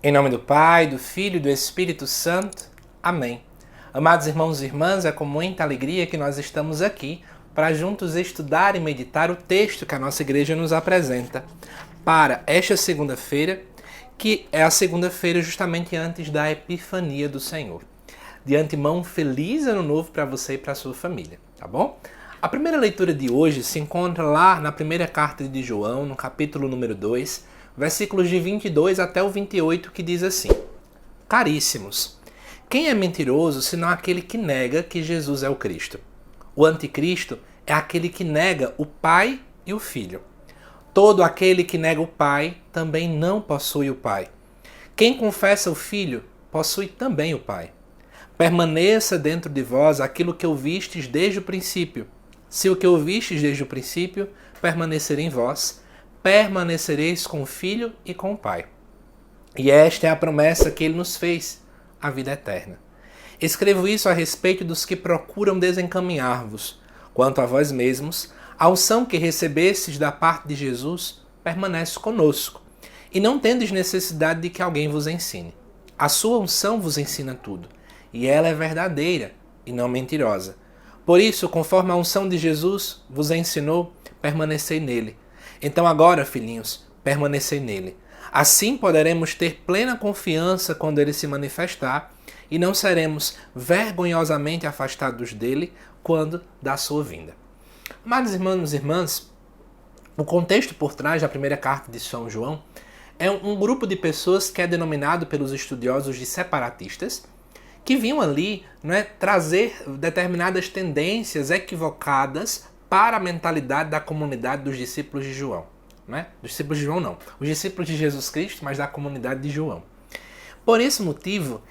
Em nome do Pai, do Filho e do Espírito Santo. Amém. Amados irmãos e irmãs, é com muita alegria que nós estamos aqui para juntos estudar e meditar o texto que a nossa igreja nos apresenta para esta segunda-feira, que é a segunda-feira justamente antes da Epifania do Senhor. De antemão, feliz ano novo para você e para a sua família, tá bom? A primeira leitura de hoje se encontra lá na primeira carta de João, no capítulo número 2, versículos de 22 até o 28, que diz assim: Caríssimos, quem é mentiroso senão aquele que nega que Jesus é o Cristo? O anticristo é aquele que nega o Pai e o Filho. Todo aquele que nega o Pai também não possui o Pai. Quem confessa o Filho possui também o Pai. Permaneça dentro de vós aquilo que ouvistes desde o princípio. Se o que ouvistes desde o princípio permanecer em vós, permanecereis com o Filho e com o Pai. E esta é a promessa que ele nos fez, a vida eterna. Escrevo isso a respeito dos que procuram desencaminhar-vos. Quanto a vós mesmos, a unção que recebestes da parte de Jesus permanece conosco, e não tendes necessidade de que alguém vos ensine. A sua unção vos ensina tudo, e ela é verdadeira e não mentirosa. Por isso, conforme a unção de Jesus vos ensinou, permanecei nele. Então agora, filhinhos, permanecei nele. Assim poderemos ter plena confiança quando ele se manifestar e não seremos vergonhosamente afastados dele quando da sua vinda. Amados irmãos e irmãs, o contexto por trás da primeira carta de São João é um grupo de pessoas que é denominado pelos estudiosos de separatistas, que vinham ali, trazer determinadas tendências equivocadas para a mentalidade da comunidade dos discípulos de João. Dos discípulos de João não, os discípulos de Jesus Cristo, mas da comunidade de João. Por esse motivo,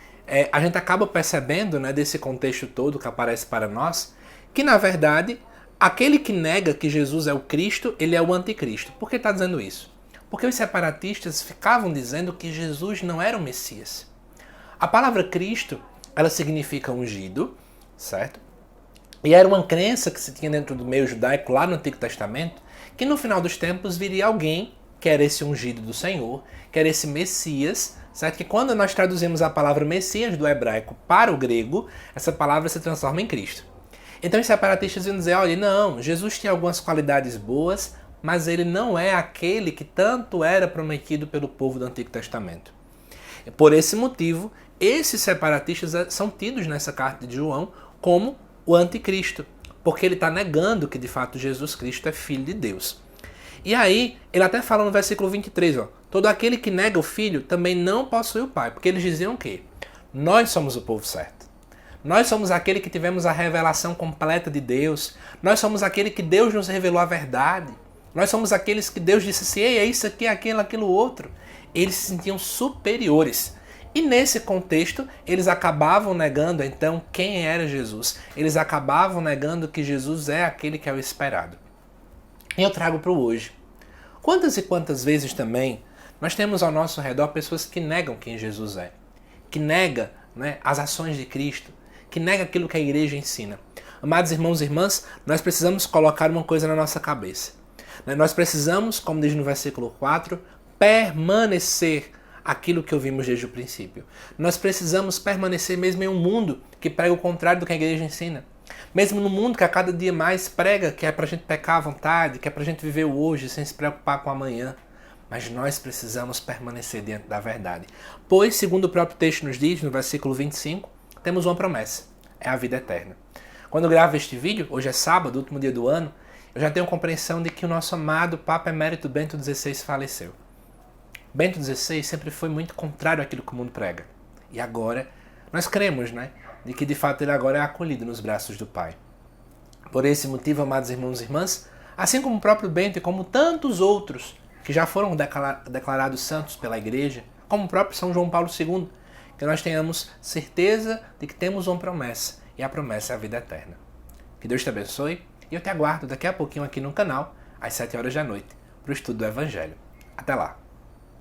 a gente acaba percebendo, desse contexto todo que aparece para nós, que na verdade, aquele que nega que Jesus é o Cristo, ele é o anticristo. Por que está dizendo isso? Porque os separatistas ficavam dizendo que Jesus não era o Messias. A palavra Cristo, ela significa ungido, certo? E era uma crença que se tinha dentro do meio judaico lá no Antigo Testamento, que no final dos tempos viria alguém, que era esse ungido do Senhor, que era esse Messias, certo? Que quando nós traduzimos a palavra Messias do hebraico para o grego, essa palavra se transforma em Cristo. Então os separatistas iam dizer, olha, não, Jesus tinha algumas qualidades boas, mas ele não é aquele que tanto era prometido pelo povo do Antigo Testamento. E por esse motivo, esses separatistas são tidos nessa carta de João como o anticristo, porque ele está negando que de fato Jesus Cristo é filho de Deus. E aí, ele até fala no versículo 23, todo aquele que nega o filho também não possui o pai, porque eles diziam o quê? Nós somos o povo certo. Nós somos aquele que tivemos a revelação completa de Deus. Nós somos aquele que Deus nos revelou a verdade. Nós somos aqueles que Deus disse assim, ei, é isso aqui, aquilo outro. Eles se sentiam superiores. E nesse contexto, eles acabavam negando, então, quem era Jesus. Eles acabavam negando que Jesus é aquele que é o esperado. E eu trago para o hoje. Quantas e quantas vezes também nós temos ao nosso redor pessoas que negam quem Jesus é. Que nega as ações de Cristo. Que nega aquilo que a igreja ensina. Amados irmãos e irmãs, nós precisamos colocar uma coisa na nossa cabeça. Nós precisamos, como diz no versículo 4, permanecer aquilo que ouvimos desde o princípio. Nós precisamos permanecer mesmo em um mundo que prega o contrário do que a igreja ensina. Mesmo no mundo que a cada dia mais prega que é pra gente pecar à vontade, que é pra gente viver o hoje sem se preocupar com o amanhã. Mas nós precisamos permanecer diante da verdade. Pois, segundo o próprio texto nos diz, no versículo 25, temos uma promessa. É a vida eterna. Quando eu gravo este vídeo, hoje é sábado, último dia do ano, eu já tenho compreensão de que o nosso amado Papa Emérito Bento XVI faleceu. Bento XVI sempre foi muito contrário àquilo que o mundo prega. E agora, nós cremos, de que de fato ele agora é acolhido nos braços do Pai. Por esse motivo, amados irmãos e irmãs, assim como o próprio Bento e como tantos outros que já foram declarados santos pela Igreja, como o próprio São João Paulo II, que nós tenhamos certeza de que temos uma promessa, e a promessa é a vida eterna. Que Deus te abençoe, e eu te aguardo daqui a pouquinho aqui no canal, às 7 horas da noite, para o estudo do Evangelho. Até lá!